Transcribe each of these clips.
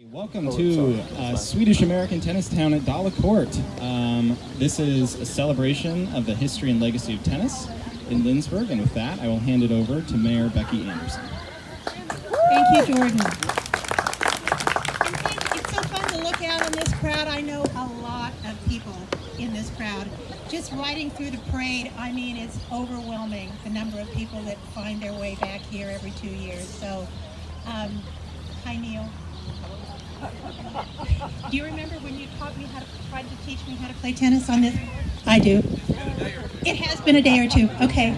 Welcome to Swedish American tennis town at Dala Court. This is a celebration of the history and legacy of tennis in Lindsborg, and with that, I will hand it over to Mayor Becky Anderson. Thank you, Jordan. It's so fun to look out on this crowd. I know a lot of people in this crowd. Just riding through the parade, I mean, it's overwhelming, the number of people that find their way back here every 2 years. So, hi, Neil. Do you remember when you tried to teach me how to play tennis on this? I do. It has been a day or two. Okay.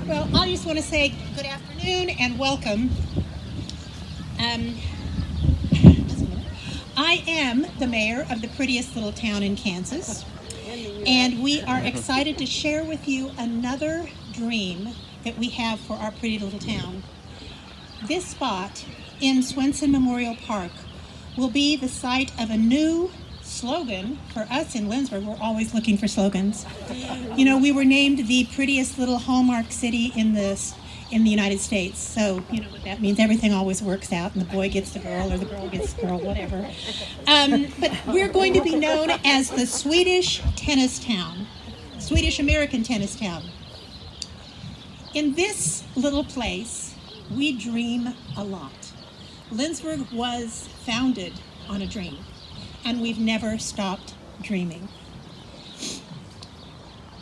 Well, I just want to say good afternoon and welcome. I am the mayor of the prettiest little town in Kansas, and we are excited to share with you another dream that we have for our pretty little town. This spot in Swenson Memorial Park will be the site of a new slogan for us in Lindsborg. We're always looking for slogans. You know, we were named the prettiest little hallmark city in the United States. So, you know what that means. Everything always works out, and the boy gets the girl, or the girl gets the girl, whatever. But we're going to be known as the Swedish tennis town, Swedish American tennis town. In this little place, we dream a lot. Lindsborg was founded on a dream, and we've never stopped dreaming.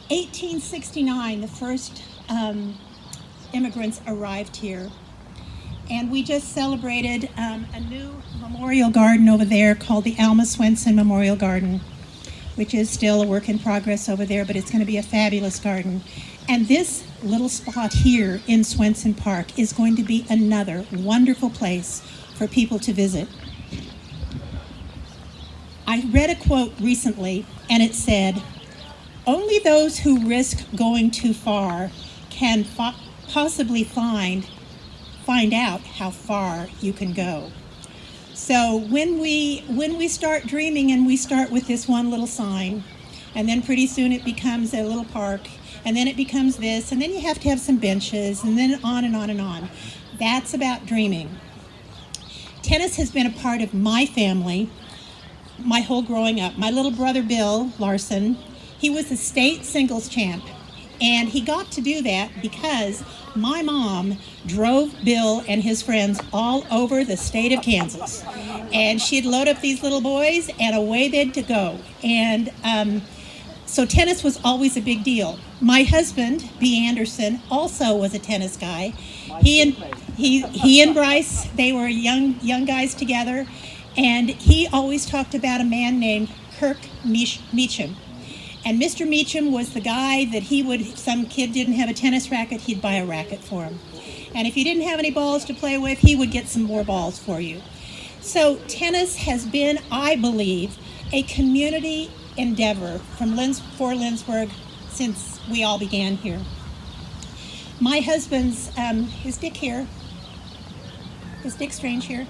1869, the first immigrants arrived here, and we just celebrated a new memorial garden over there called the Alma Swenson Memorial Garden, which is still a work in progress over there, but it's going to be a fabulous garden. And this little spot here in Swenson Park is going to be another wonderful place for people to visit. I read a quote recently, and it said, "Only those who risk going too far can possibly find out how far you can go." So when we start dreaming, and we start with this one little sign, and then pretty soon it becomes a little park, and then it becomes this, and then you have to have some benches, and then on and on and on. That's about dreaming. Tennis has been a part of my family my whole growing up. My little brother Bill Larson, he was a state singles champ, and he got to do that because my mom drove Bill and his friends all over the state of Kansas, and she'd load up these little boys and away they'd to go. And so tennis was always a big deal. My husband, B. Anderson, also was a tennis guy. He and Bryce, they were young guys together, and he always talked about a man named Kirk Meacham. And Mr. Meacham was the guy that if some kid didn't have a tennis racket, he'd buy a racket for him. And if you didn't have any balls to play with, he would get some more balls for you. So tennis has been, I believe, a community endeavor for Lindsborg since we all began here. My husband's, is Dick here? Is Dick Strange here?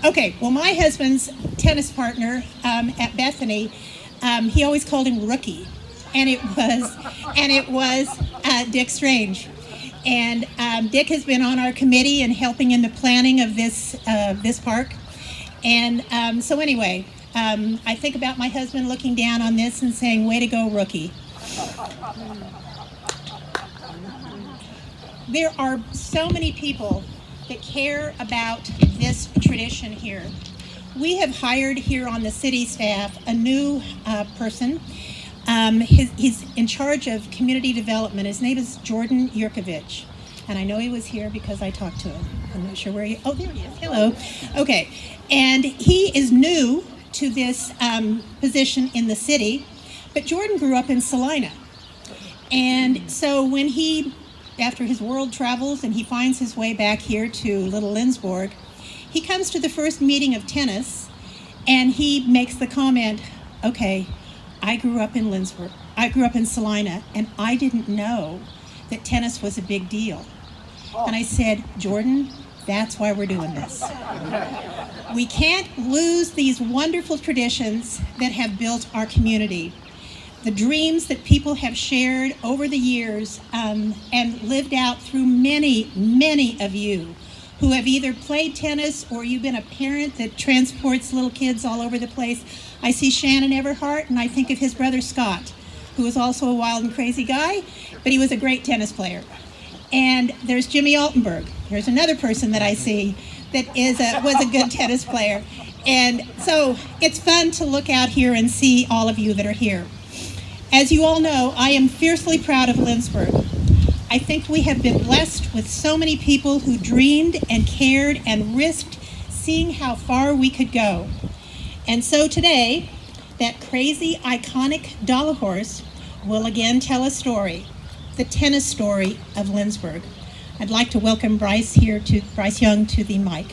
Okay, well, my husband's tennis partner at Bethany, he always called him Rookie, and it was Dick Strange. And Dick has been on our committee and helping in the planning of this park. And so anyway, I think about my husband looking down on this and saying, "Way to go, Rookie." There are so many people that care about this tradition here. We have hired here on the city staff a new person. He's in charge of community development. His name is Jordan Yurkovich. And I know he was here because I talked to him. I'm not sure where oh, there he is. Hello. Okay. And he is new to this position in the city, but Jordan grew up in Salina. And so when after his world travels and he finds his way back here to Little Lindsborg, he comes to the first meeting of tennis, and he makes the comment, "Okay, I grew up in Lindsborg. I grew up in Salina, and I didn't know that tennis was a big deal." And I said, "Jordan, that's why we're doing this. We can't lose these wonderful traditions that have built our community. The dreams that people have shared over the years and lived out through many, many of you who have either played tennis or you've been a parent that transports little kids all over the place. I see Shannon Everhart, and I think of his brother Scott, who was also a wild and crazy guy, but he was a great tennis player. And there's Jimmy Altenberg. Here's another person that I see that was a good tennis player. And so it's fun to look out here and see all of you that are here. As you all know, I am fiercely proud of Lindsborg. I think we have been blessed with so many people who dreamed and cared and risked seeing how far we could go. And so today, that crazy, iconic dollar horse will again tell a story, the tennis story of Lindsborg. I'd like to welcome Bryce Young to the mic.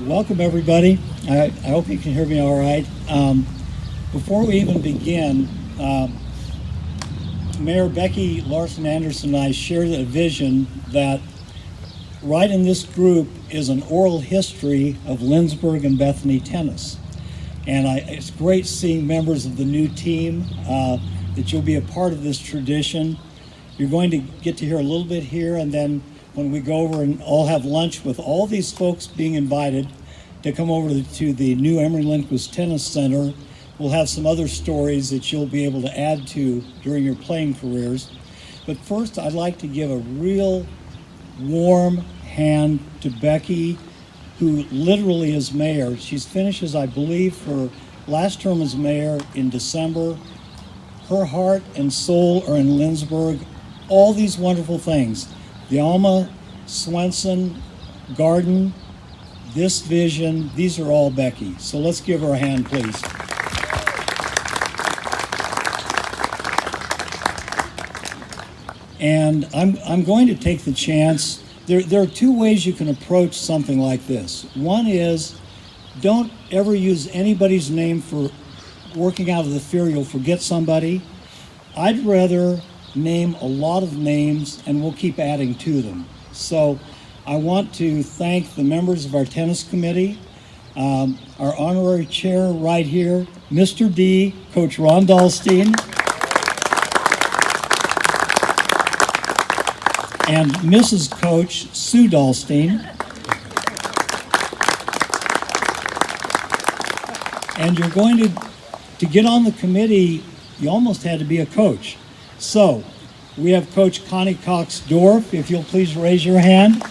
Welcome, everybody. I hope you can hear me all right. Before we even begin, Mayor Becky Larson-Anderson and I shared a vision that right in this group is an oral history of Lindsborg and Bethany tennis. And it's great seeing members of the new team, that you'll be a part of this tradition. You're going to get to hear a little bit here, and then when we go over and all have lunch with all these folks being invited to come over to the new Emory Lindquist Tennis Center, we'll have some other stories that you'll be able to add to during your playing careers. But first, I'd like to give a real warm hand to Becky, who literally is mayor. She's finished, as I believe, her last term as mayor in December. Her heart and soul are in Lindsborg. All these wonderful things. The Alma, Swenson, garden, this vision, these are all Becky. So let's give her a hand, please. And I'm going to take the chance. There are two ways you can approach something like this. One is, don't ever use anybody's name for working out of the fear you'll forget somebody. I'd rather name a lot of names, and we'll keep adding to them. So I want to thank the members of our tennis committee, our honorary chair right here, Mr. D, Coach Ron Dahlstein, and Mrs. Coach Sue Dahlstein. And you're going to get on the committee, you almost had to be a coach. So we have Coach Connie Cox-Dorf, if you'll please raise your hand.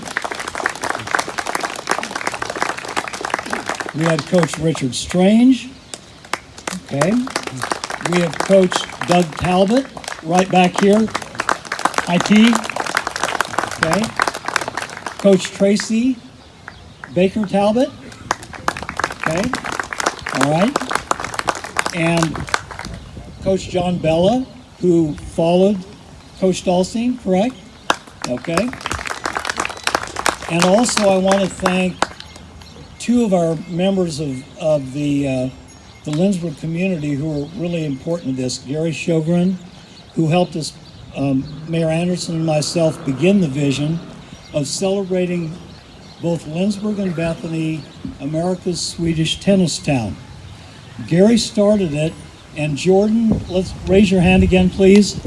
We have Coach Richard Strange. Okay. We have Coach Doug Talbot right back here. IT. Okay. Coach Tracy Baker Talbot. Okay. All right. And Coach John Bella, who followed Coach Dahlstein, correct? Okay. And also I want to thank two of our members of the Lindsborg community who are really important to this. Gary Sjogren, who helped us, Mayor Anderson and myself, begin the vision of celebrating both Lindsborg and Bethany, America's Swedish tennis town. Gary started it, and Jordan, let's raise your hand again, please.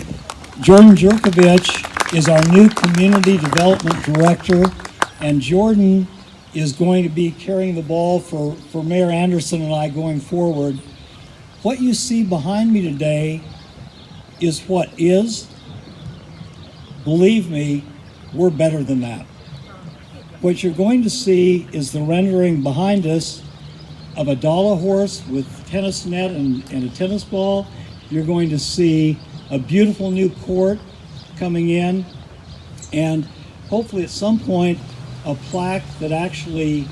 Jordan Yurkovich is our new community development director, and Jordan is going to be carrying the ball for Mayor Anderson and I going forward. What you see behind me today is what is. Believe me, we're better than that. What you're going to see is the rendering behind us of a dollar horse with tennis net and a tennis ball. You're going to see a beautiful new court coming in, and hopefully at some point a plaque that actually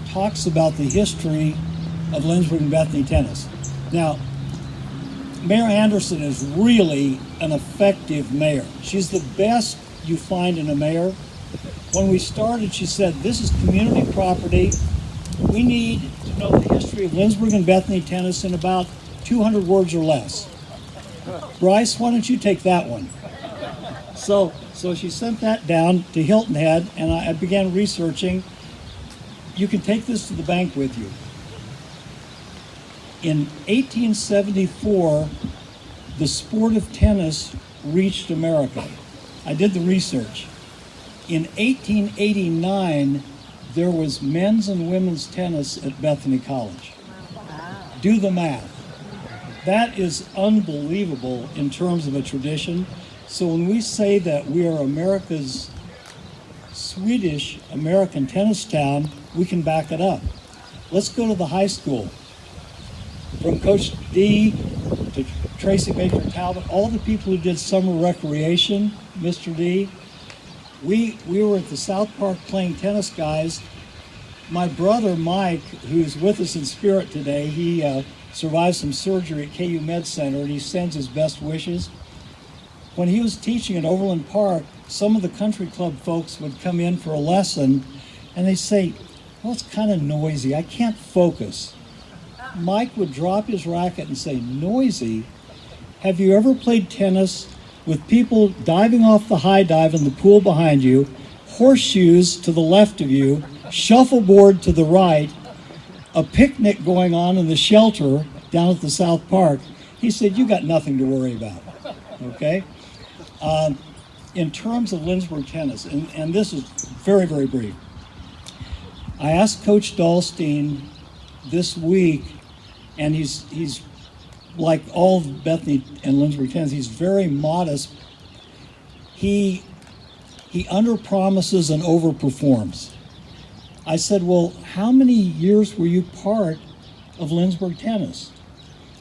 talks about the history of Lindsborg and Bethany tennis. Now, Mayor Anderson is really an effective mayor. She's the best you find in a mayor. When we started, she said, this is community property. We need to know the history of Lindsborg and Bethany tennis in about 200 words or less. Bryce, why don't you take that one? So she sent that down to Hilton Head, and I began researching. You can take this to the bank with you. In 1874, the sport of tennis reached America. I did the research. In 1889, there was men's and women's tennis at Bethany College. Do the math. That is unbelievable in terms of a tradition. So when we say that we are America's Swedish American tennis town, we can back it up. Let's go to the high school. From Coach D to Tracy Baker Talbot, all the people who did summer recreation, Mr. D, we were at the South Park playing tennis, guys. My brother Mike, who's with us in spirit today, he survived some surgery at KU Med Center, and he sends his best wishes. When he was teaching at Overland Park, some of the country club folks would come in for a lesson, and they say, well, it's kind of noisy, I can't focus. Mike would drop his racket and say, noisy? Have you ever played tennis with people diving off the high dive in the pool behind you, horseshoes to the left of you, shuffleboard to the right, a picnic going on in the shelter down at the South Park? He said, you got nothing to worry about, okay? In terms of Lindsborg tennis, and this is very, very brief, I asked Coach Dahlstein this week, and he's like all of Bethany and Lindsborg tennis, he's very modest. He under-promises and over-performs. I said, well, how many years were you part of Lindsborg tennis?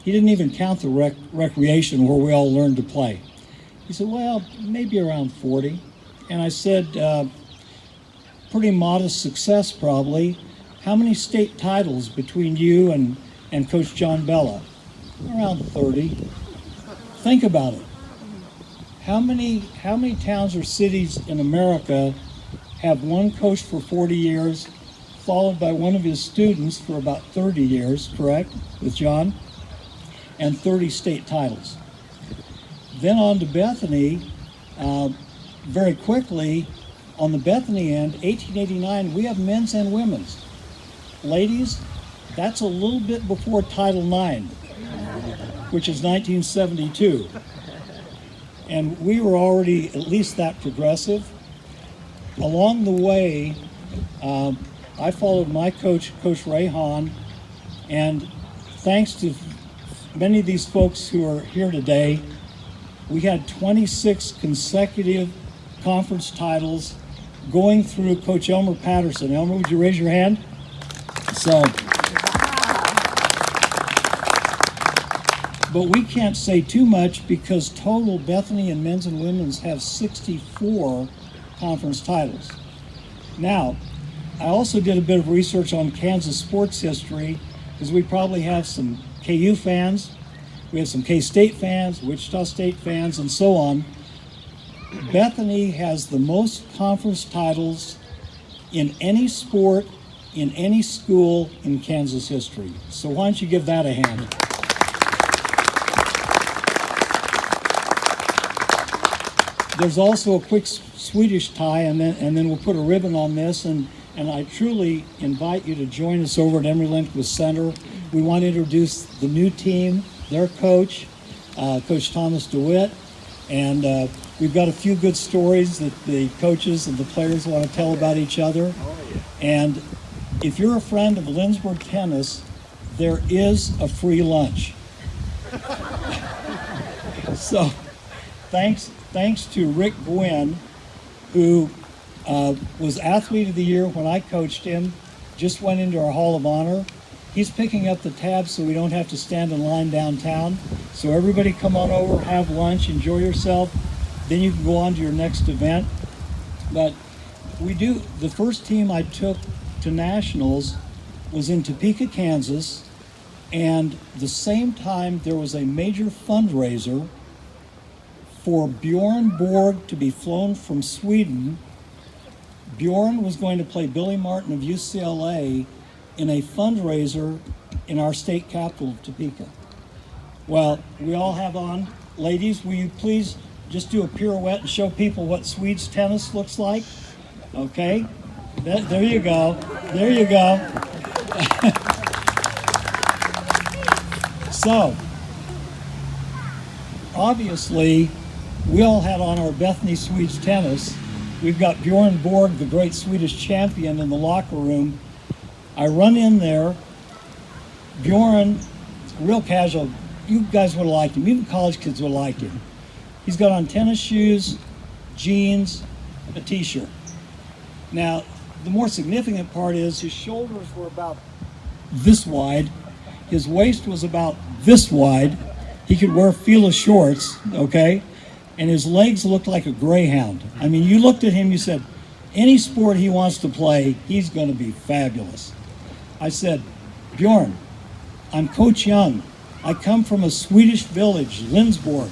He didn't even count the recreation where we all learned to play. He said, well, maybe around 40. And I said, pretty modest success probably. How many state titles between you and Coach John Bella? Around 30. Think about it. How many towns or cities in America have one coach for 40 years, followed by one of his students for about 30 years, correct, with John, and 30 state titles? Then on to Bethany, very quickly, on the Bethany end, 1889, we have men's and women's. Ladies, that's a little bit before Title IX, which is 1972. And we were already at least that progressive. Along the way, I followed my coach, Coach Ray Hahn, and thanks to many of these folks who are here today, we had 26 consecutive conference titles going through Coach Elmer Patterson. Elmer, would you raise your hand? So, but we can't say too much because total Bethany and men's and women's have 64 conference titles. Now, I also did a bit of research on Kansas sports history because we probably have some KU fans, we have some K-State fans, Wichita State fans, and so on. Bethany has the most conference titles in any sport, in any school in Kansas history. So why don't you give that a hand? There's also a quick Swedish tie, and then we'll put a ribbon on this, and I truly invite you to join us over at Emory Lindquist Center. We want to introduce the new team, their coach, Coach Thomas DeWitt, and we've got a few good stories that the coaches and the players want to tell about each other. And if you're a friend of Lindsborg tennis, there is a free lunch. So thanks to Rick Gwynn, who was Athlete of the Year when I coached him, just went into our Hall of Honor. He's picking up the tab so we don't have to stand in line downtown. So everybody come on over, have lunch, enjoy yourself. Then you can go on to your next event. But the first team I took to nationals was in Topeka, Kansas. And the same time there was a major fundraiser for Bjorn Borg to be flown from Sweden. Bjorn was going to play Billy Martin of UCLA in a fundraiser in our state capital of Topeka. Well, we all have on. Ladies, will you please just do a pirouette and show people what Swedes tennis looks like? Okay, there you go. There you go. So, obviously, we all had on our Bethany Swedish tennis. We've got Bjorn Borg, the great Swedish champion, in the locker room. I run in there. Bjorn, real casual. You guys would have liked him. Even college kids would have liked him. He's got on tennis shoes, jeans, a t-shirt. Now, the more significant part is his shoulders were about this wide. His waist was about this wide. He could wear Fila shorts, okay? And his legs looked like a greyhound. I mean, you looked at him, you said, any sport he wants to play, he's going to be fabulous. I said, Bjorn, I'm Coach Young. I come from a Swedish village, Lindsborg.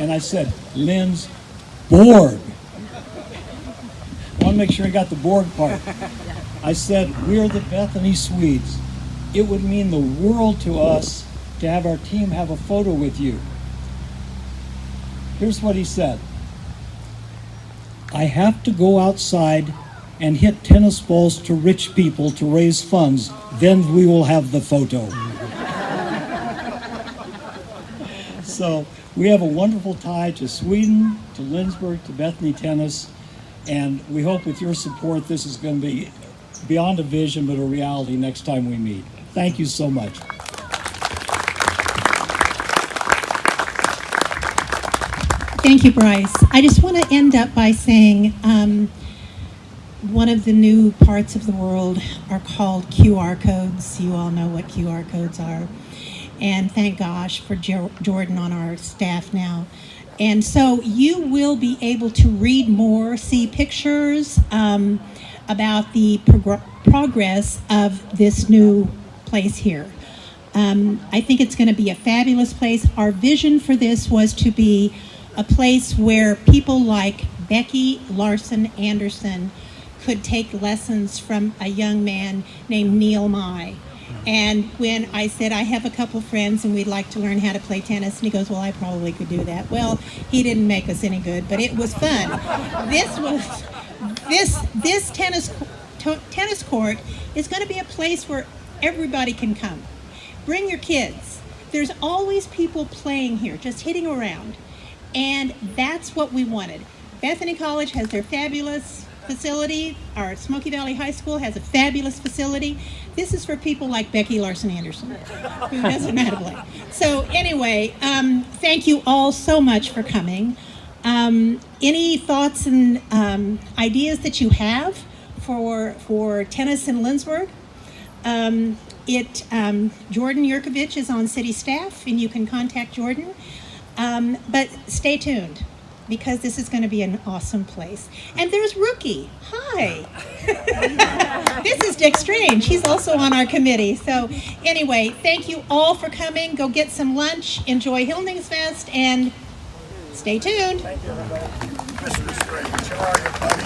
And I said, Lindsborg. I want to make sure I got the Borg part. I said, we're the Bethany Swedes. It would mean the world to us to have our team have a photo with you. Here's what he said. I have to go outside and hit tennis balls to rich people to raise funds. Then we will have the photo. So we have a wonderful tie to Sweden, to Lindsborg, to Bethany Tennis. And we hope with your support, this is going to be beyond a vision, but a reality next time we meet. Thank you so much. Thank you, Bryce. I just want to end up by saying one of the new parts of the world are called QR codes. You all know what QR codes are. And thank gosh for Jordan on our staff now. And so you will be able to read more, see pictures about the progress of this new place here. I think it's going to be a fabulous place. Our vision for this was to be a place where people like Becky Larson Anderson could take lessons from a young man named Neil Mai. And when I said, I have a couple friends and we'd like to learn how to play tennis, and he goes, well, I probably could do that. Well, he didn't make us any good, but it was fun. This tennis court is going to be a place where everybody can come. Bring your kids. There's always people playing here, just hitting around. And that's what we wanted. Bethany College has their fabulous facility. Our Smoky Valley High School has a fabulous facility. This is for people like Becky Larson Anderson, who doesn't know how to play. So anyway, thank you all so much for coming. Any thoughts and ideas that you have for tennis in Lindsborg? Jordan Yurkovich is on city staff, and you can contact Jordan. But stay tuned, because this is going to be an awesome place. And there's Rookie. Hi. This is Dick Strange. He's also on our committee. So anyway, thank you all for coming. Go get some lunch. Enjoy Hyllningsfest, and stay tuned. Thank you, everybody. Mr. Strange, how are you, buddy?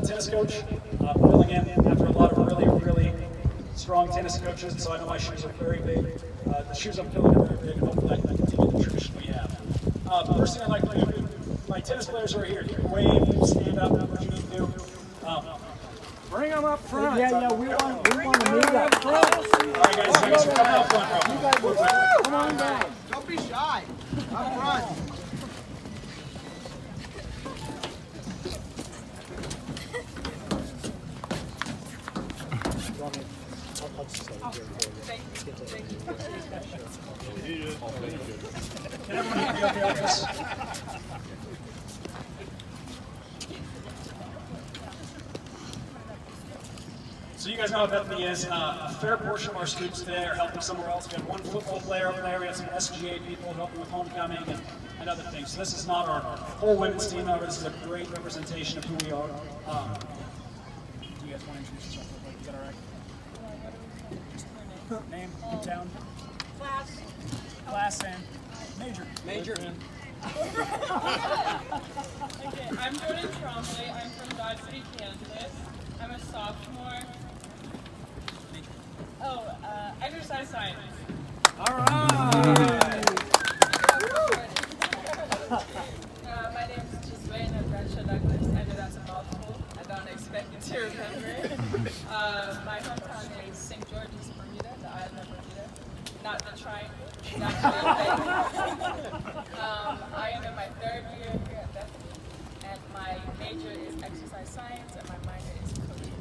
Tennis coach, filling in after a lot of really strong tennis coaches, and so I know my shoes are very big. The shoes I'm filling are very big, and hopefully I can continue the tradition we have. First thing I'd like to do, my tennis players are here. You can wave, stand up, what you need to do. Bring them up front. Yeah, we want to meet up front. All right, guys, thanks for coming up front. You guys, come on down. Don't be shy. Up front. Can everyone be okay with this? So you guys know what Bethany is. A fair portion of our students today are helping somewhere else. We have one football player over there. We have some SGA people helping with homecoming and other things. So this is not our whole women's team, however, this is a great representation of who we are. Do you guys want to introduce yourself real quick? Is that all right? Name, town? Class and major. Major. Okay, I'm Jordan Trombley. I'm from Dodge City, Kansas. I'm a sophomore. Exercise science. All right. My name is Jisway, and I'm Bradshaw Douglas. I know that's a mouthful. I don't expect you to remember. My hometown is St. George's, Bermuda, the island of Bermuda. Not the triangle. It's actually a thing. I am in my third year here at Bethany, and my major is exercise science, and my minor is coaching.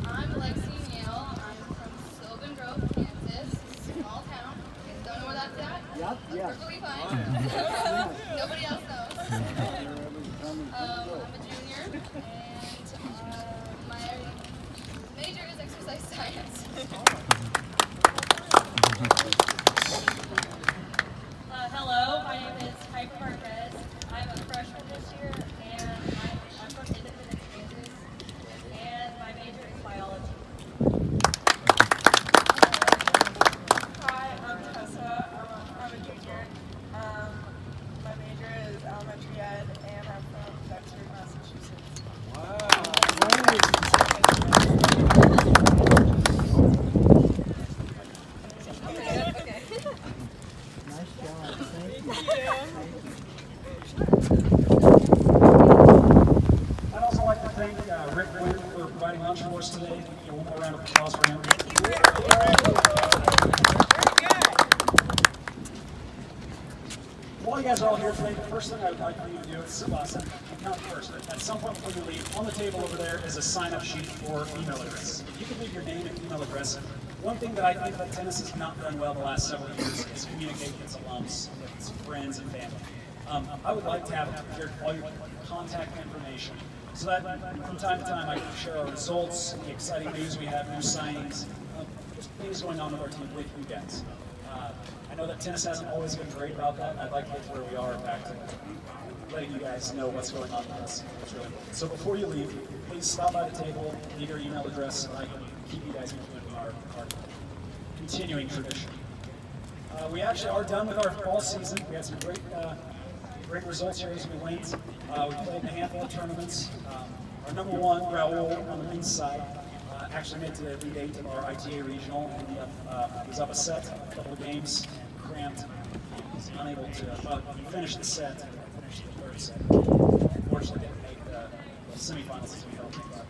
I'm Lexi Neal. I'm from Sylvan Grove, Kansas. Small town. You guys don't know where that's at? Yep, yeah. Perfectly fine. Nobody else knows. I'm a junior, and my major is exercise science. Hello, my name is Piper Marquez. I'm a freshman this year, and I'm from Independence, Kansas, and my major is biology. Hi, I'm Tessa. I'm a junior. My major is elementary ed, and I'm from Bedford, Massachusetts. Nice job. Thank you. I'd also like to thank Rick Wynn for providing lunch for us today. One more round of applause for him. While you guys are all here today, the first thing I would like for you to do is count first. At some point before you leave, on the table over there is a sign-up sheet for email address. If you can leave your name and email address. One thing that I think that tennis has not done well the last several years is communicate with its alums, with its friends and family. I would like to have all your contact information so that from time to time I can share our results, the exciting news we have, new signings, just things going on with our team with you guys. I know that tennis hasn't always been great about that, and I'd like to get to where we are back to letting you guys know what's going on with us. It's really important. So before you leave, please stop by the table, leave your email address so I can keep you guys informed of our continuing tradition. We actually are done with our fall season. We had some great results here as we went. We played in a handful of tournaments. Our number one, Raul, on the men's side, actually made to the Elite 8 of our ITA regional, and he was up a set, a couple of games, cramped. He was unable to finish the set, finish the third set. Unfortunately, didn't make the semifinals as we hoped. But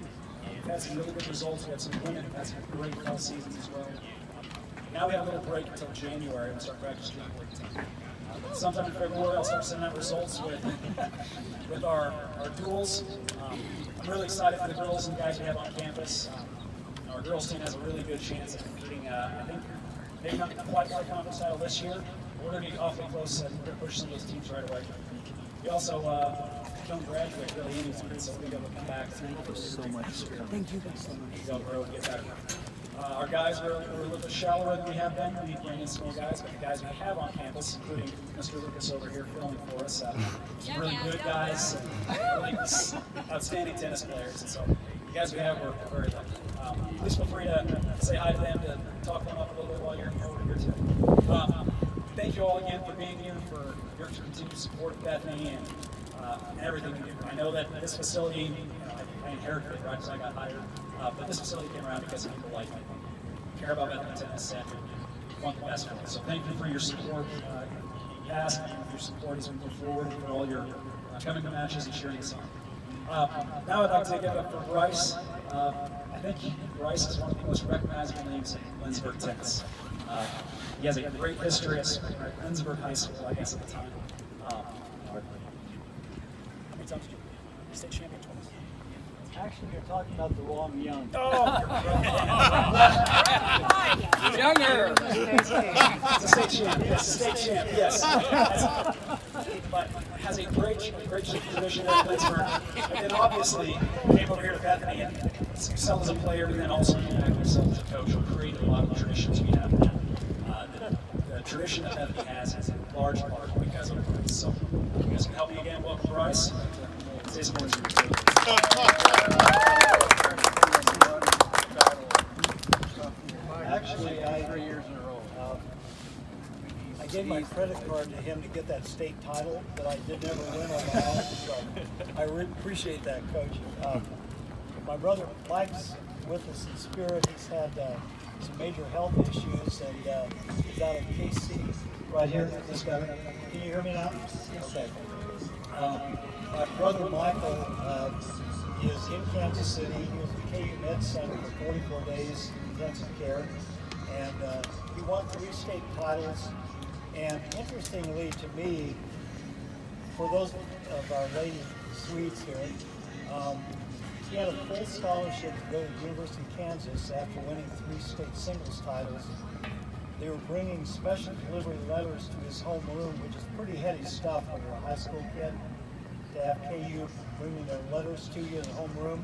we've had some really good results. We had some women who've had some great fall seasons as well. Now we have a little break until January, and we start practice January 10th. Sometime in February, I'll start sending out results with our duels. I'm really excited for the girls and guys we have on campus. Our girls team has a really good chance of competing. I think maybe not quite for the conference title this year, but we're going to be awfully close and push some of those teams right away. We also don't graduate really anyway, so we'll be able to come back. Thank you so much. Thank you guys so much. We'll grow and get better. Our guys are a little bit shallower than we have been. We bring in some more guys, but the guys we have on campus, including Mr. Lucas over here filming for us, some really good guys, really outstanding tennis players. And so the guys we have, we're very lucky. Please feel free to say hi to them, to talk them up a little bit while you're over here too. Thank you all again for being here, for your continued support of Bethany and everything we do. I know that this facility, I inherited it right as I got hired. But this facility came around because of people like me, care about Bethany tennis and want the best for it. So thank you for your support in the past, and your support as we move forward, and for all your coming to matches and cheering us on. Now I'd like to give it up for Bryce. I think Bryce is one of the most recognizable names in Lindsborg tennis. He has a great history at Lindsborg High School, I guess, at the time. How many times did you state champion twice? Actually, you're talking about the wrong young. Oh! Younger. It's a state champ, yes. State champ, yes. But has a great tradition at Lindsborg. And then obviously came over here to Bethany and excelled as a player, and then also excelled as a coach, who created a lot of the traditions we have now. The tradition that Bethany has is in large part because of Bryce. So you guys can help me again. Welcome, Bryce. Say some words for you. Actually, 3 years in a row. I gave my credit card to him to get that state title that I did never win on my own, so I appreciate that, Coach. My brother Mike's with us in spirit. He's had some major health issues, and he's out of KC right here. This guy. Can you hear me now? Okay. My brother Michael is in Kansas City. He was at KU Med Center for 44 days intensive care, and he won 3 state titles. And interestingly to me, for those of our lady Swedes here, he had a full scholarship to go to the University of Kansas after winning 3 state singles titles. They were bringing special delivery letters to his homeroom, which is pretty heady stuff when you're a high school kid, to have KU bringing their letters to you in the homeroom.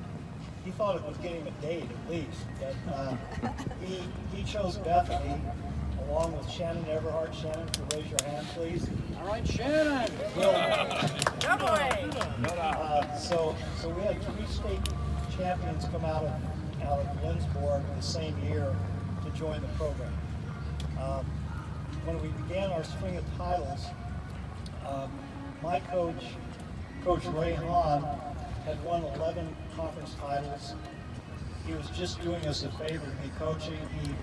He thought it would get him a date at least, but he chose Bethany along with Shannon Everhart. Shannon, if you raise your hand, please. All right, Shannon. So we had 3 state champions come out of Lindsborg the same year to join the program. When we began our string of titles, my coach, Coach Ray Hahn, had won 11 conference titles. He was just doing us a favor to be coaching. He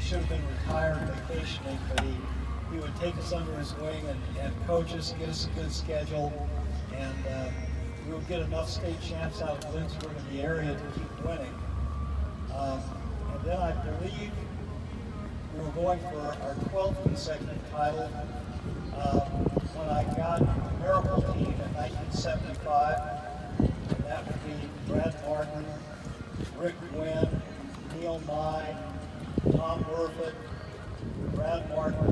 should have been retired vacationing, but he would take us under his wing and coach us, get us a good schedule, and we would get enough state champs out of Lindsborg in the area to keep winning. And then I believe we were going for our 12th consecutive title when I got the Miracle team in 1975, and that would be Brad Martin, Rick Gwynn, Neil Nye, Tom Burfitt, Brad Martin,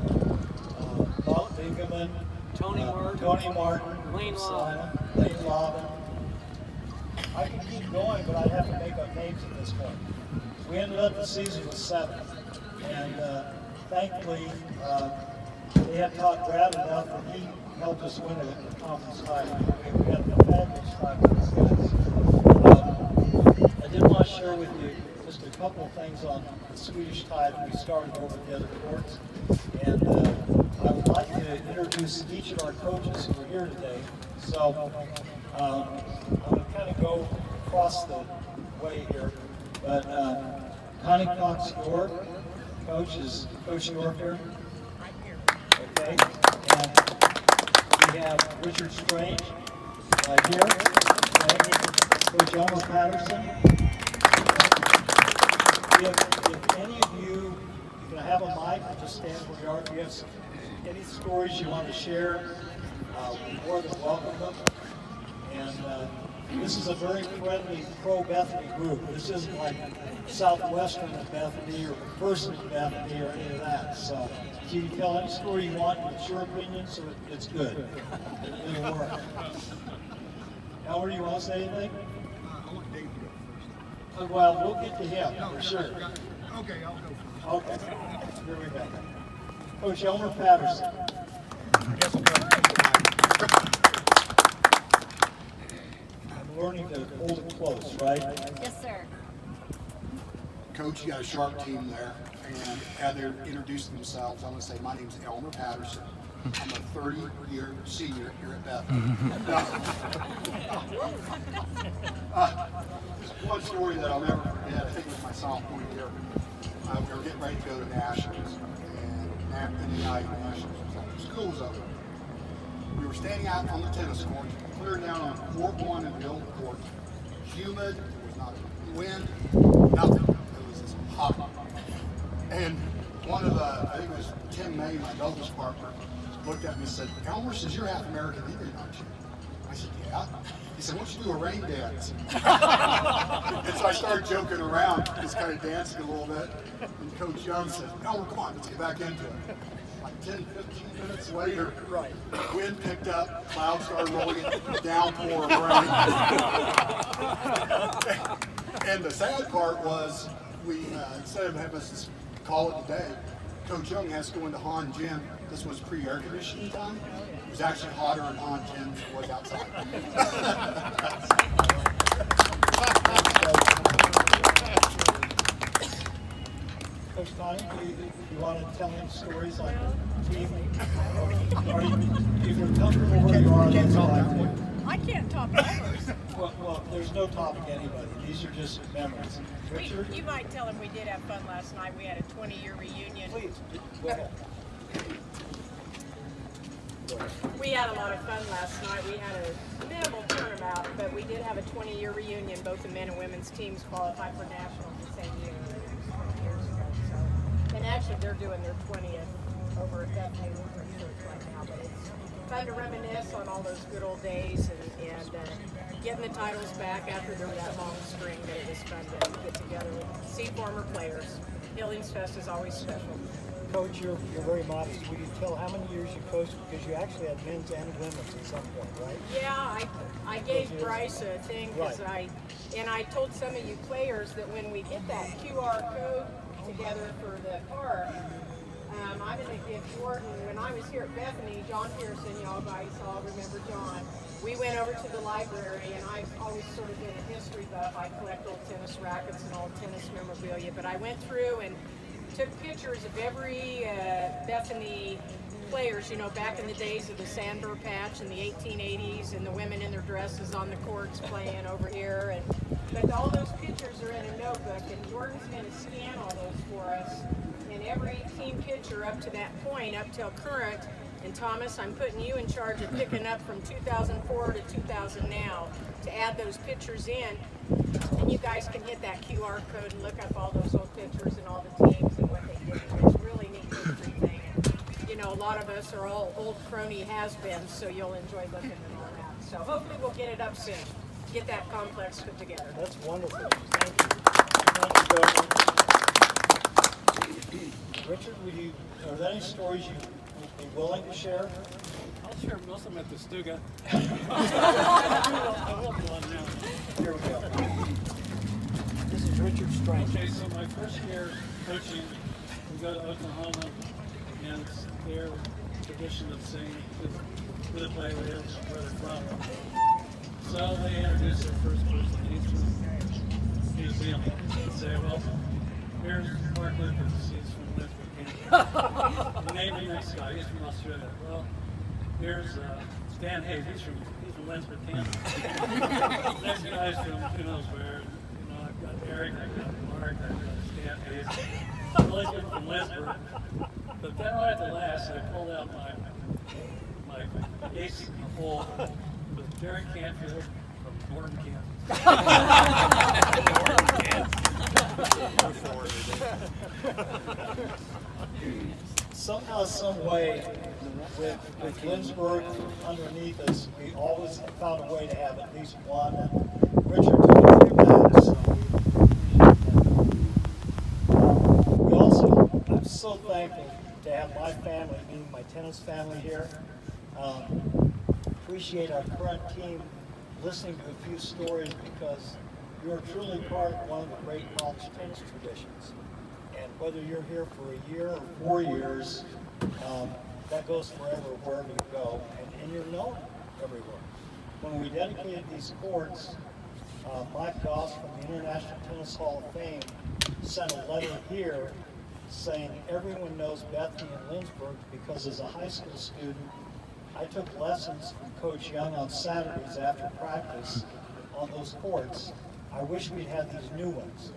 Bob Bingaman, Tony Martin, Lane Lobb. Lane Lobb. I could keep going, but I'd have to make up names at this point. We ended up the season with 7, and thankfully they had taught Brad enough that he helped us win a conference title. We had a fabulous time with these guys. I did want to share with you just a couple of things on the Swedish tide that we started over at the other courts. And I would like to introduce each of our coaches who are here today. So I'm going to kind of go across the way here. But Connie Cox York, coach, is Coach York here? Right here. Okay. And we have Richard Strange right here. Okay. Coach Alma Patterson. If any of you can have a mic, just stand where you are. If you have any stories you want to share, we're more than welcome them. And this is a very friendly pro-Bethany group. This isn't like Southwestern of Bethany or First of Bethany or any of that. So you can tell any story you want, it's your opinion, so it's good. It'll work. Elmer, you want to say anything? I want Dave to go first. Well, we'll get to him for sure. Okay, I'll go first. Okay, here we go. Coach Elmer Patterson. I'm learning to hold it close, right? Yes, sir. Coach, you got a sharp team there, and as they're introducing themselves, I'm going to say my name's Elmer Patterson. I'm a 30-year senior here at Bethany. One story that I'll never forget, I think it was my sophomore year. We were getting ready to go to Nationals, and in the night, Nationals was over. School was over. We were standing out on the tennis court, clear down on court 1 and the old court. Humid, there was not a wind, nothing. It was just hot. And one of the, I think it was Tim May, my Douglas partner, looked at me and said, Elmer says you're half American Indian, aren't you? I said, yeah. He said, why don't you do a rain dance? And so I started joking around, just kind of dancing a little bit. And Coach Young said, Elmer, come on, let's get back into it. Like 10, 15 minutes later, wind picked up, clouds started rolling in, downpour of rain. And the sad part was, we instead of having us call it a day, Coach Young has to go into Han Gym. This was pre-air conditioning time. It was actually hotter in Han Gym than it was outside. Coach Connie, you want to tell him stories on the team? Or if you're comfortable where you are, that's all I think. I can't top ours. Well, there's no topping anybody. These are just memories. Richard? You might tell him we did have fun last night. We had a 20-year reunion. Please, go ahead. We had a lot of fun last night. We had a minimal turnabout, but we did have a 20-year reunion. Both the men and women's teams qualified for nationals the same year, 20 years ago. So, and actually, they're doing their 20th over at Bethany right now. But it's fun to reminisce on all those good old days and getting the titles back after there was that long string. But it was fun to get together and see former players. Hyllningsfest is always special. Coach, you're very modest. Will you tell how many years you coached? Because you actually had men's and women's at some point, right? Yeah, I gave Bryce a thing because Right. I told some of you players that when we get that QR code together for the park, I'm going to give Jordan, when I was here at Bethany, John Pearson, y'all guys all remember John, we went over to the library, and I've always sort of been a history buff. I collect old tennis rackets and old tennis memorabilia, but I went through and took pictures of every Bethany players, you know, back in the days of the Sandburr patch in the 1880s, and the women in their dresses on the courts playing over here. But all those pictures are in a notebook, and Jordan's going to scan all those for us. And every team picture up to that point, up till current. And Thomas, I'm putting you in charge of picking up from 2004 to 2000 now to add those pictures in. And you guys can hit that QR code and look up all those old pictures and all the teams and what they did. It's a really neat history thing. And, you know, a lot of us are all old crony has-beens, so you'll enjoy looking at all that. So hopefully we'll get it up soon. Get that complex put together. That's wonderful. Thank you. Thank you, Coach. Richard, are there any stories you would be willing to share? I'll share most of them at the Stuga. Here we go. This is Richard Strange. Okay, so my first year coaching, we go to Oklahoma, and it's their tradition of saying who the player is, where they're from. So they introduce their first person. He's him. They say, well, here's Mark Lucas. He's from Lindsborg. The name of the next guy, he's from Australia. Well, here's Stan Hayes. He's from Lindsborg, Kansas. Next guy's from who knows where. You know, I've got Eric, I've got Mark, I've got Stan Hayes. Really good from Lindsborg. But then right at the last, I pulled out my ace in the hole with Derek Canfield from Gordon, Somehow, some way, with Lindsborg underneath us, we always found a way to have at least one. And Richard took it back, so we also, I'm so thankful to have my family, meaning my tennis family here. Appreciate our current team listening to a few stories because you're truly part of one of the great college tennis traditions. And whether you're here for a year or 4 years, that goes forever wherever you go, and you're known everywhere. When we dedicated these courts, Mike Goss from the International Tennis Hall of Fame sent a letter here saying everyone knows Bethany and Lindsborg because as a high school student, I took lessons from Coach Young on Saturdays after practice on those courts. I wish we'd had these new ones.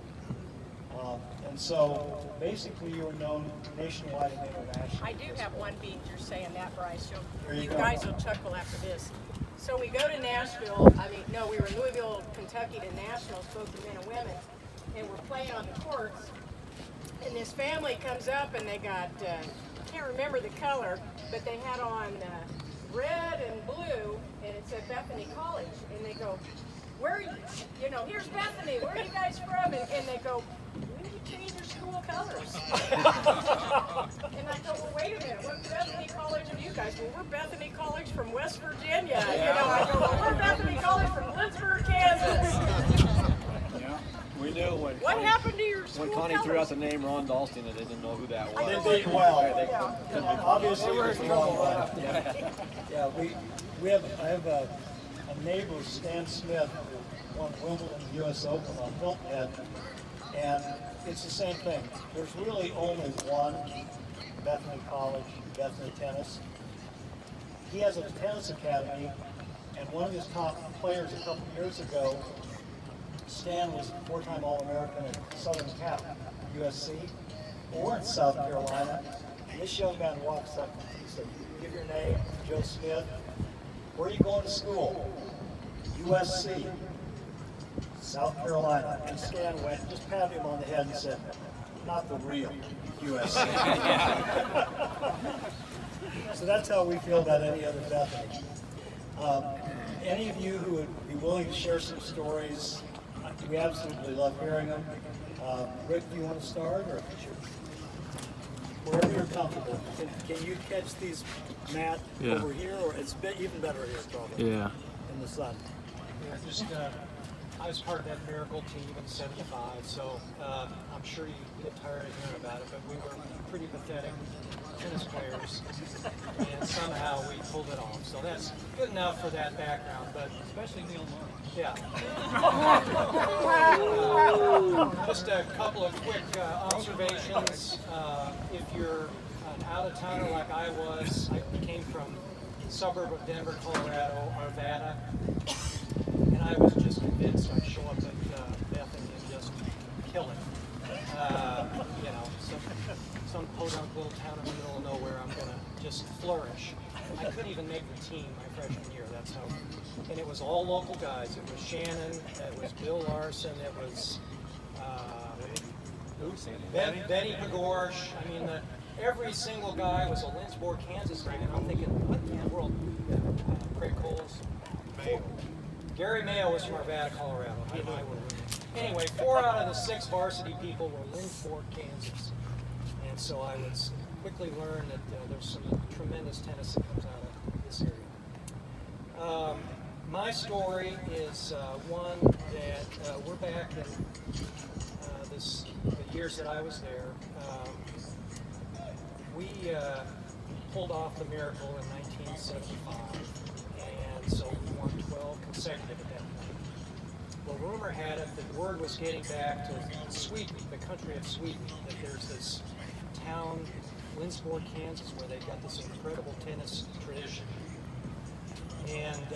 And so basically you were known nationwide and internationally. I do have one beat you're saying that, Bryce. You go. guys will chuckle after this. So we go to Nashville, we were in Louisville, Kentucky to Nationals, both the men and women, and we're playing on the courts. And this family comes up and they got, I can't remember the color, but they had on red and blue, and it said Bethany College. And they go, where are you? You know, here's Bethany, where are you guys from? And they go, we need to change your school colors. And I go, well, wait a minute, what Bethany College are you guys? Well, we're Bethany College from West Virginia. You know, I go, well, we're Bethany College from Lindsborg, Kansas. Yeah, we knew when. What happened to your school When Connie colors? threw out the name Ron Dalston, and they didn't know who that was. They did well. Obviously, it was wrong. Yeah, I have a neighbor, Stan Smith, who won Wimbledon US Open on Hilton Head, and it's the same thing. There's really only one Bethany College, Bethany Tennis. He has a tennis academy, and one of his top players a couple years ago, Stan, was a four-time All-American at Southern Cal, USC. Well, we're in South Carolina, and this young man walks up, he said, "Give your name, Joe Smith. Where are you going to school?" USC, South Carolina. And Stan went, just patted him on the head and said, "Not the real USC." So that's how we feel about any other Bethany. Any of you who would be willing to share some stories, we absolutely love hearing them. Rick, do you want to start, or wherever you're comfortable? Can you catch these, Matt, over here, or it's even better here, probably? Yeah. In the sun. Yeah, just I was part of that miracle team in '75, so I'm sure you get tired of hearing about it, but we were pretty pathetic tennis players, and somehow we pulled it off. So that's good enough for that background, but Especially Neil Mark. yeah. Just a couple of quick observations. If you're an out-of-towner like I was, I came from the suburb of Denver, Colorado, Arvada, and I was just convinced I'd show up at Bethany and just kill it. You know, some podunk little town in the middle of nowhere, I'm going to just flourish. I couldn't even make the team my freshman year, that's how. And it was all local guys. It was Shannon, it was Bill Larson, it was Benny Pagorsh. I mean, every single guy was a Lindsborg, Kansas guy, and I'm thinking, what in the world? Craig Coles. Gary Mayo was from Arvada, Colorado. He and I were roommates. Anyway, 4 out of the 6 varsity people were Lindsborg, Kansas. And so I would quickly learn that there's some tremendous tennis that comes out of this area. My story is one that we're back in the years that I was there. We pulled off the miracle in 1975, and so we won 12 consecutive at that point. Well, rumor had it that word was getting back to Sweden, the country of Sweden, that there's this town, Lindsborg, Kansas, where they've got this incredible tennis tradition. And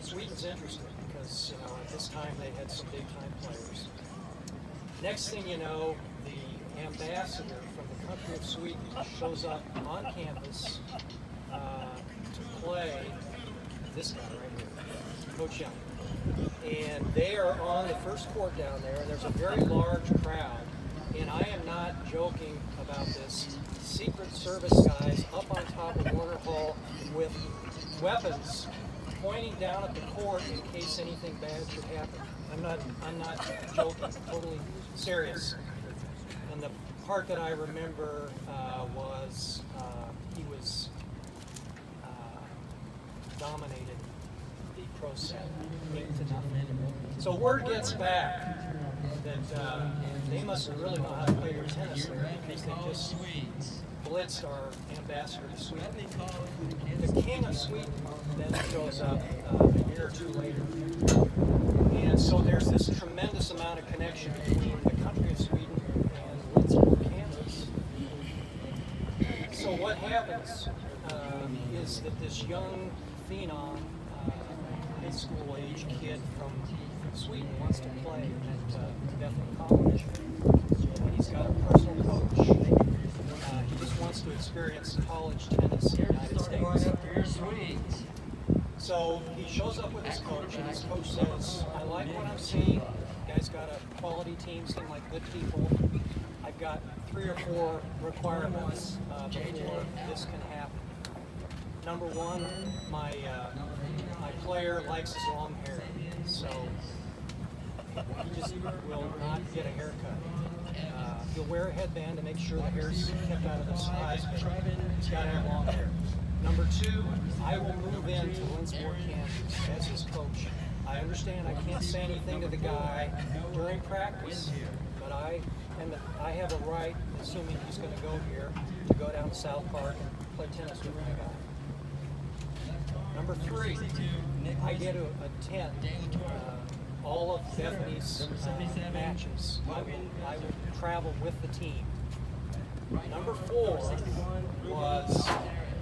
Sweden's interested because, you know, at this time they had some big-time players. Next thing you know, the ambassador from the country of Sweden shows up on campus to play this guy right here, Coach Young. And they are on the first court down there, and there's a very large crowd. And I am not joking about this. Secret Service guys up on top of Warner Hall with weapons pointing down at the court in case anything bad should happen. I'm not joking, totally serious. And the part that I remember was he was dominated the pro set 8-0. So word gets back that they must really know how to play their tennis there because they just blitzed our ambassador to Sweden. The king of Sweden then shows up a year or two later. And so there's this tremendous amount of connection between the country of Sweden and Lindsborg, Kansas. So what happens is that this young phenom, high school age kid from Sweden wants to play at Bethany College. He's got a personal coach. He just wants to experience college tennis in the United States. So he shows up with his coach, and his coach says, "I like what I'm seeing. You guys got a quality team, seem like good people. I've got 3 or 4 requirements before this can happen. Number 1, my player likes his long hair, so he just will not get a haircut. He'll wear a headband to make sure the hair's kept out of his eyes, but he's got to have long hair. Number 2, I will move into Lindsborg, Kansas as his coach. I understand I can't say anything to the guy during practice, but I have a right, assuming he's going to go here, to go down to South Park and play tennis with my guy. Number 3, I get to attend all of Bethany's matches. I would travel with the team. Number 4 was,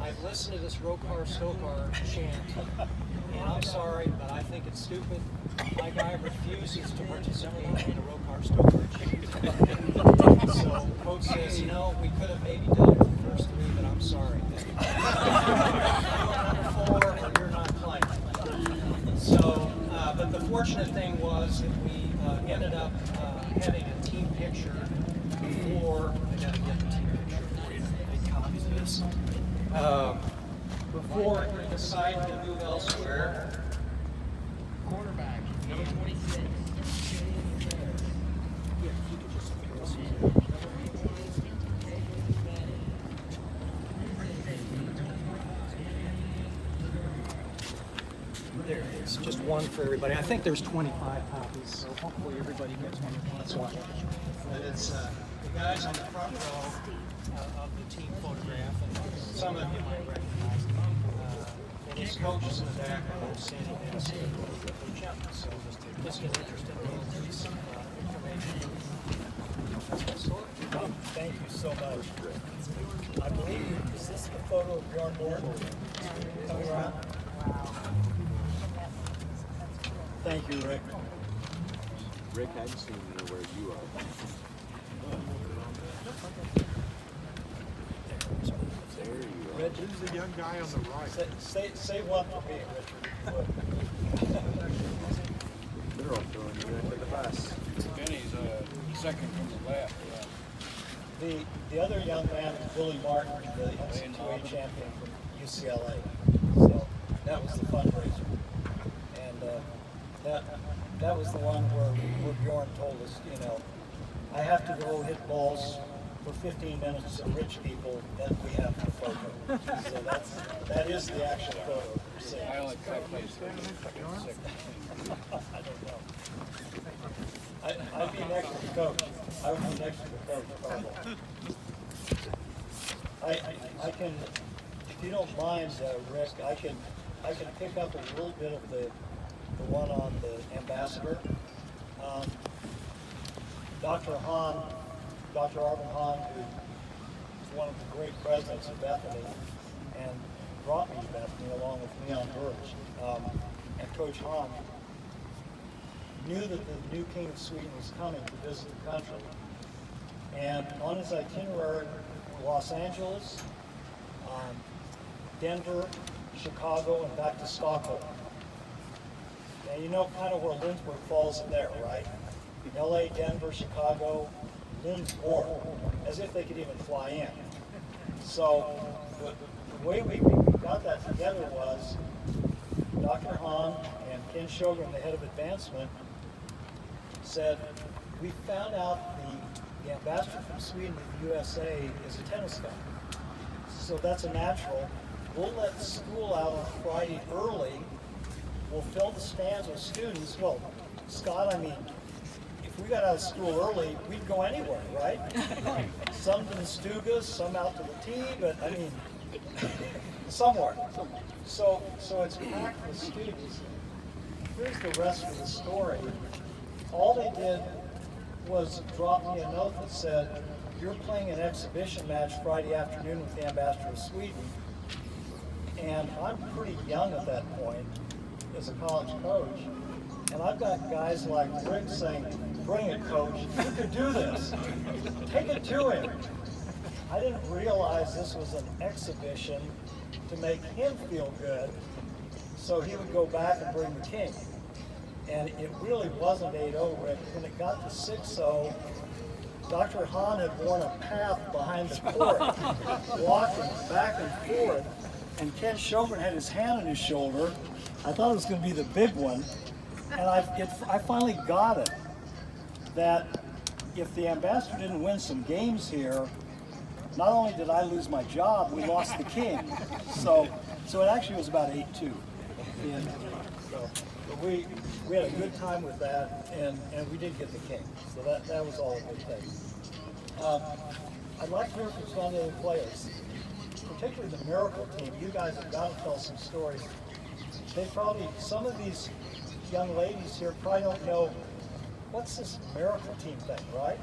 I've listened to this Rokar Stokar chant, and I'm sorry, but I think it's stupid. My guy refuses to participate in the Rokar Stokar chant. So coach says, you know, we could have maybe done it for the first 3, but I'm sorry. Number 4, and you're not playing. So, but the fortunate thing was that we ended up having a team picture before. I gotta get the team picture for you. Make copies of this. Before we decided to move elsewhere. Quarterback, number 26. There it is, just one for everybody. I think there's 25 copies, so hopefully everybody gets one. That's one. But it's the guys on the front row of the team photograph, and some of you might recognize them. And his coaches in the back are standing there saying, so just get interested in a little piece of information. That's my story. Thank you so much. I believe, is this the photo of Bjorn Morton coming around? Thank you, Rick. Rick, I just need to know where you are. There you are. Reg, Who's the young guy on the right? say one for me, Richard. They're all throwing you into the bus. Benny's second from the left. The other young man is Billy Martin, the NCAA champion from UCLA. So that was the fundraiser. And that was the one where Bjorn told us, you know, I have to go hit balls for 15 minutes to rich people, then we have to photo. So that is the actual photo. I only played I don't know. I'd be next to the coach. I would be next to the coach probably. I can, if you don't mind, Rick, I can pick up a little bit of the one on the ambassador. Dr. Arvin Hahn, who is one of the great presidents of Bethany, and brought me to Bethany along with Leon Burge, and Coach Hahn knew that the new King of Sweden was coming to visit the country. And on his itinerary, Los Angeles, Denver, Chicago, and back to Stockholm. And you know kind of where Lindsborg falls in there, right? LA, Denver, Chicago, Lindsborg, as if they could even fly in. So the way we got that together was Dr. Hahn and Ken Sjogren, the head of advancement, said, we found out the ambassador from Sweden to the USA is a tennis guy. So that's a natural. We'll let school out on Friday early. We'll fill the stands with students. Well, Scott, I mean, if we got out of school early, we'd go anywhere, right? Some to the Stugas, some out to the tee, but I mean, somewhere. So it's packed with students. Here's the rest of the story. All they did was drop me a note that said, you're playing an exhibition match Friday afternoon with the ambassador of Sweden. And I'm pretty young at that point as a college coach. And I've got guys like Rick saying, bring it, coach, you could do this. Take it to him. I didn't realize this was an exhibition to make him feel good, so he would go back and bring the king. And it really wasn't 8-0, Rick. When it got to 6-0, Dr. Hahn had worn a path behind the court, walking back and forth, and Ken Sjogren had his hand on his shoulder. I thought it was going to be the big one, and I finally got it, that if the ambassador didn't win some games here, not only did I lose my job, we lost the king. So it actually was about 8-2. But we had a good time with that, and we did get the king. So that was all a good thing. I'd like to hear from some of the other players, particularly the Miracle team. You guys have got to tell some stories. They probably, some of these young ladies here probably don't know what's this miracle team thing, right?